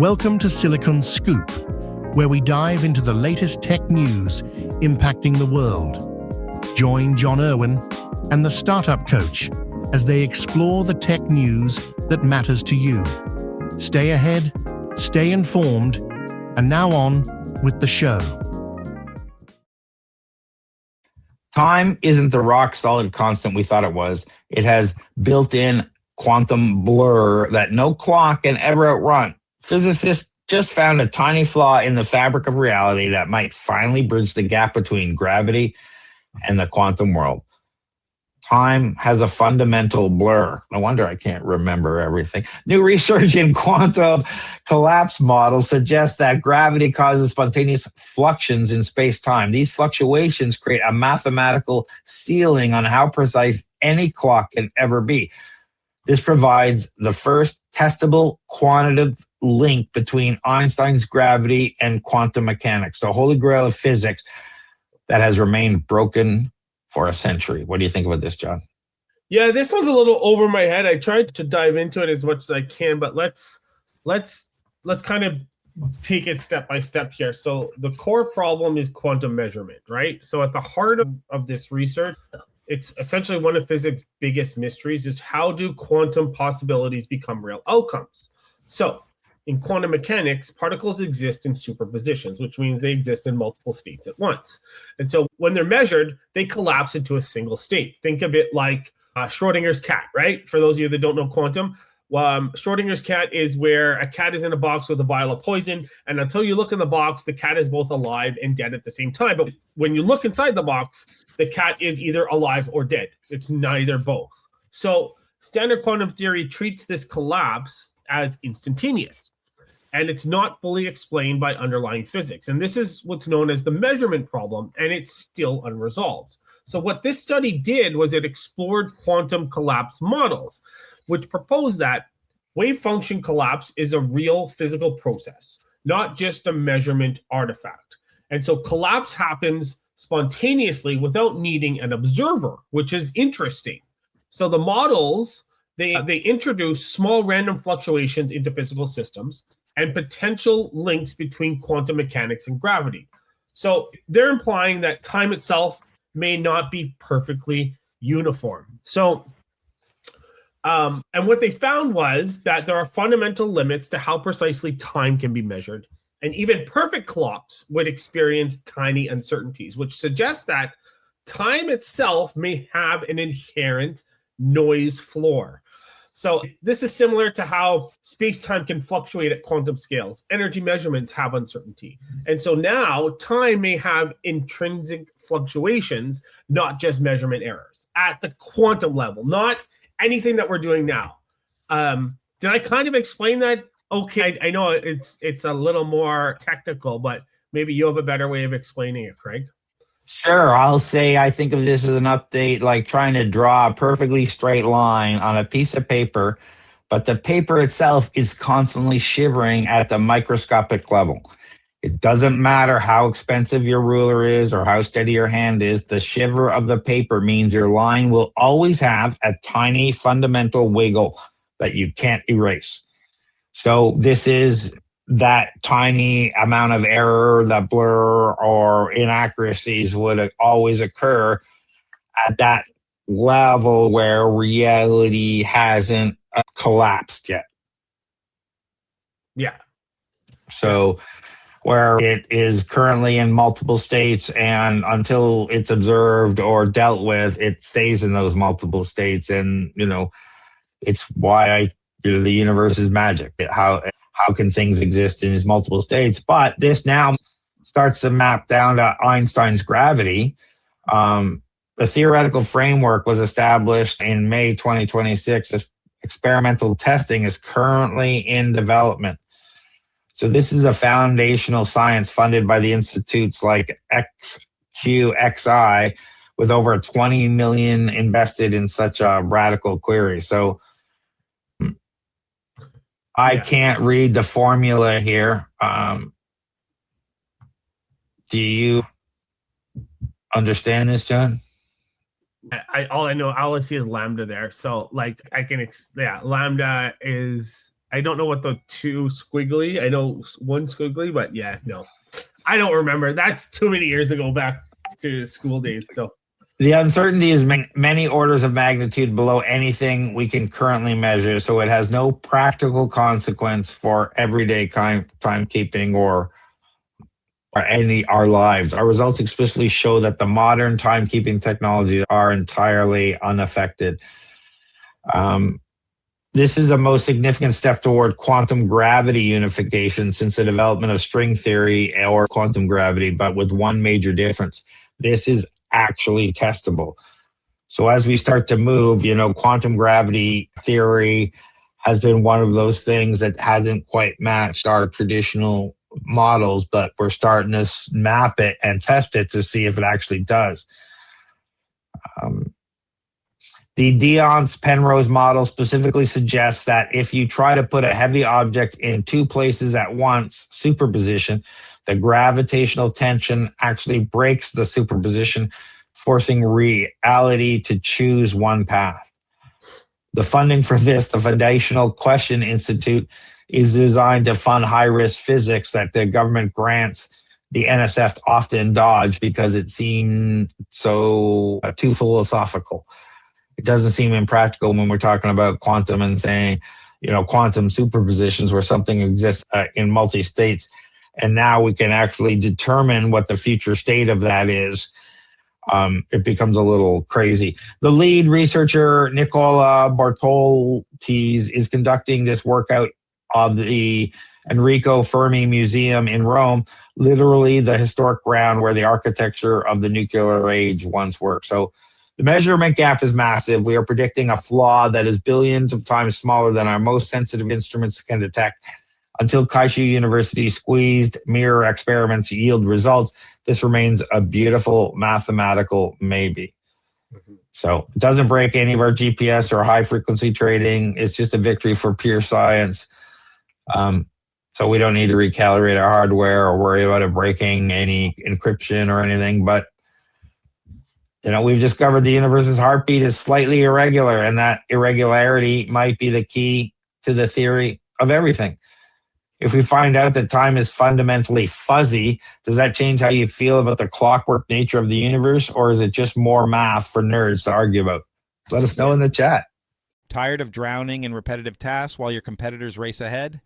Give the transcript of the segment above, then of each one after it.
Welcome to Silicon Scoop, where we dive into the latest tech news impacting the world. Join John Irwin and the Startup Coach as they explore the tech news that matters to you. Stay ahead, stay informed, and now on with the show. Time isn't the rock-solid constant we thought it was. It has built-in quantum blur that no clock can ever outrun. Physicists just found a tiny flaw in the fabric of reality that might finally bridge the gap between gravity and the quantum world. Time has a fundamental blur. No wonder I can't remember everything. New research in quantum collapse models suggests that gravity causes spontaneous fluctuations in space-time. These fluctuations create a mathematical ceiling on how precise any clock can ever be. This provides the first testable quantitative link between Einstein's gravity and quantum mechanics, the holy grail of physics that has remained broken for a century. What do you think about this, John? Yeah, this one's a little over my head. I tried to dive into it as much as I can, but let's kind of take it step by step here. So the core problem is quantum measurement, right? So at the heart of this research, it's essentially one of physics' biggest mysteries is how do quantum possibilities become real outcomes? So in quantum mechanics, particles exist in superpositions, which means they exist in multiple states at once. And so when they're measured, they collapse into a single state. Think of it like Schrodinger's cat, right? For those of you that don't know quantum, Schrodinger's cat is where a cat is in a box with a vial of poison, and until you look in the box, the cat is both alive and dead at the same time. But when you look inside the box, the cat is either alive or dead. It's neither both. So standard quantum theory treats this collapse as instantaneous, and it's not fully explained by underlying physics. And this is what's known as the measurement problem, and it's still unresolved. So what this study did was it explored quantum collapse models, which proposed that wave function collapse is a real physical process, not just a measurement artifact. And so collapse happens spontaneously without needing an observer, which is interesting. So the models, they introduce small random fluctuations into physical systems and potential links between quantum mechanics and gravity. So they're implying that time itself may not be perfectly uniform. So and what they found was that there are fundamental limits to how precisely time can be measured. And even perfect clocks would experience tiny uncertainties, which suggests that time itself may have an inherent noise floor. So this is similar to how space-time can fluctuate at quantum scales. Energy measurements have uncertainty. And so now time may have intrinsic fluctuations, not just measurement errors at the quantum level, not anything that we're doing now. Did I kind of explain that? Okay, I know it's a little more technical, but maybe you have a better way of explaining it, Craig. Sure. I'll say I think of this as an update like trying to draw a perfectly straight line on a piece of paper, but the paper itself is constantly shivering at the microscopic level. It doesn't matter how expensive your ruler is or how steady your hand is. The shiver of the paper means your line will always have a tiny fundamental wiggle that you can't erase. So this is that tiny amount of error, that blur or inaccuracies would always occur at that level where reality hasn't collapsed yet. Yeah. So where it is currently in multiple states, and until it's observed or dealt with, it stays in those multiple states. And, it's why the universe is magic. How can things exist in these multiple states? But this now starts to map down to Einstein's gravity. The theoretical framework was established in May 2026. Experimental testing is currently in development. So this is a foundational science funded by the institutes like XQXI, with over 20 million invested in such a radical query. So I can't read the formula here. Do you understand this, John? All I see is lambda there. So like lambda is, I don't know what the two squiggly. I know one squiggly, but yeah, no, I don't remember. That's too many years ago, back to school days. So The uncertainty is many orders of magnitude below anything we can currently measure, so it has no practical consequence for everyday timekeeping or our lives. Our results explicitly show that the modern timekeeping technologies are entirely unaffected. This is the most significant step toward quantum gravity unification since the development of string theory or quantum gravity, but with one major difference. This is actually testable. So as we start to move, quantum gravity theory has been one of those things that hasn't quite matched our traditional models, but we're starting to map it and test it to see if it actually does. The Dion's-Penrose model specifically suggests that if you try to put a heavy object in two places at once, superposition, the gravitational tension actually breaks the superposition, forcing reality to choose one path. The funding for this, the Foundational Question Institute, is designed to fund high-risk physics that the government grants the NSF often dodge because it seemed so too philosophical. It doesn't seem impractical when we're talking about quantum and saying, quantum superpositions where something exists in multi-states. And now we can actually determine what the future state of that is. It becomes a little crazy. The lead researcher, Nicola Bartoltis, is conducting this workout of the Enrico Fermi Museum in Rome, literally the historic ground where the architecture of the nuclear age once worked. So the measurement gap is massive. We are predicting a flaw that is billions of times smaller than our most sensitive instruments can detect. Until Kaishu University squeezed mirror experiments yield results, this remains a beautiful mathematical maybe. So it doesn't break any of our GPS or high frequency trading. It's just a victory for pure science. So we don't need to recalibrate our hardware or worry about it breaking any encryption or anything. But we've discovered the universe's heartbeat is slightly irregular, and that irregularity might be the key to the theory of everything. If we find out that time is fundamentally fuzzy, does that change how you feel about the clockwork nature of the universe, or is it just more math for nerds to argue about? Let us know in the chat. Tired of drowning in repetitive tasks while your competitors race ahead?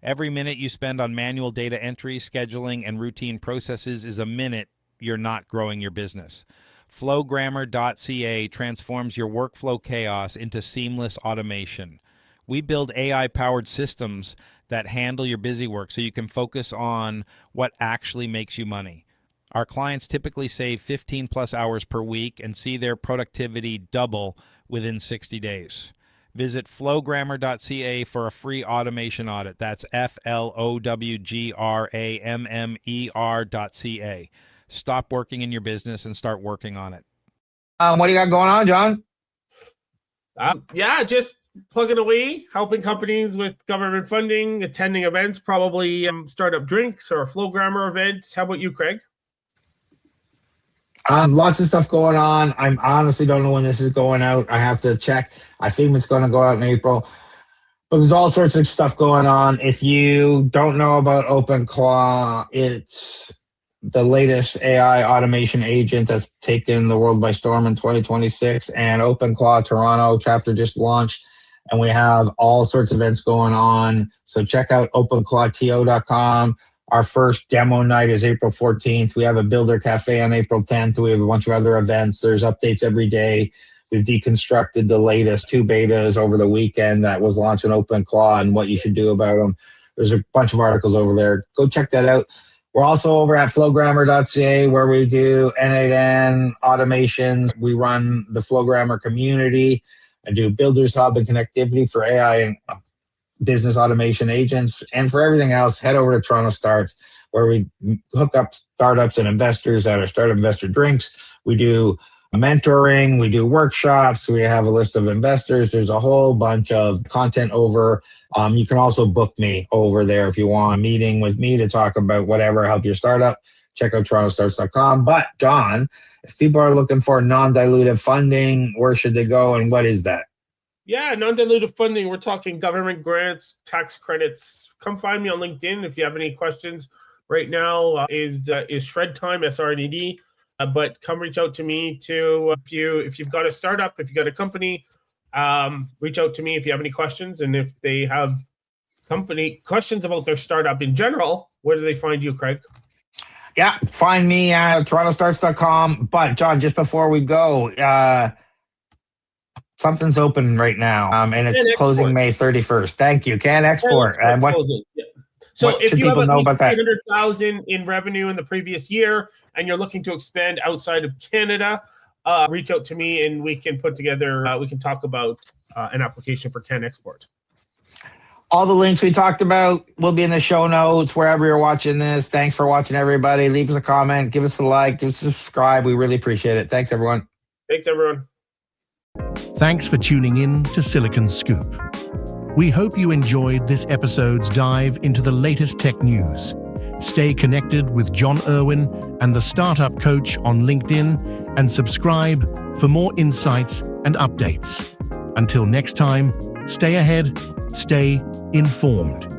Every minute you spend on manual data entry, scheduling, and routine processes is a minute you're not growing your business. Flowgrammer.ca transforms your workflow chaos into seamless automation. We build AI-powered systems that handle your busy work so you can focus on what actually makes you money. Our clients typically save 15 plus hours per week and see their productivity double within 60 days. Visit flowgrammer.ca for a free automation audit. That's flowgrammer.ca. Stop working in your business and start working on it. What do you got going on, John? Just plugging away, helping companies with government funding, attending events, probably startup drinks or Flowgrammer events. How about you, Craig? Lots of stuff going on. I honestly don't know when this is going out. I have to check. I think it's going to go out in April. But there's all sorts of stuff going on. If you don't know about OpenClaw, it's the latest AI automation agent that's taken the world by storm in 2026. And OpenClaw Toronto chapter just launched. And we have all sorts of events going on. So check out openclawto.com. Our first demo night is April 14th. We have a Builder Cafe on April 10th. We have a bunch of other events. There's updates every day. We've deconstructed the latest 2 betas over the weekend that was launched in OpenClaw and what you should do about them. There's a bunch of articles over there. Go check that out. We're also over at flowgrammer.ca where we do N8N automations. We run the Flowgrammer community. I do Builders Hub and connectivity for AI and business automation agents. And for everything else, head over to TorontoStarts where we hook up startups and investors at our Startup Investor Drinks. We do mentoring, we do workshops, we have a list of investors. There's a whole bunch of content over. You can also book me over there if you want a meeting with me to talk about whatever, help your startup. Check out TorontoStarts.com. But Don, if people are looking for non-dilutive funding, where should they go and what is that? Yeah, non-dilutive funding. We're talking government grants, tax credits. Come find me on LinkedIn if you have any questions. Right now is shred time, SRNED. But come reach out to me too if you've got a startup, if you've got a company. Reach out to me if you have any questions, and if they have company questions about their startup in general, where do they find you, Craig? Yeah, find me at TorontoStarts.com. But John, just before we go, something's open right now, and it's closing May 31st. Thank you. Can Export. And what? Yeah. So what if should you have people at know least about that? 300,000 in revenue in the previous year, and you're looking to expand outside of Canada, reach out to me, and we can put together. We can talk about an application for Can Export. All the links we talked about will be in the show notes wherever you're watching this. Thanks for watching, everybody. Leave us a comment, give us a like, give us a subscribe. We really appreciate it. Thanks, everyone. Thanks, everyone. Thanks for tuning in to Silicon Scoop. We hope you enjoyed this episode's dive into the latest tech news. Stay connected with John Irwin and the Startup Coach on LinkedIn and subscribe for more insights and updates. Until next time, stay ahead, stay informed.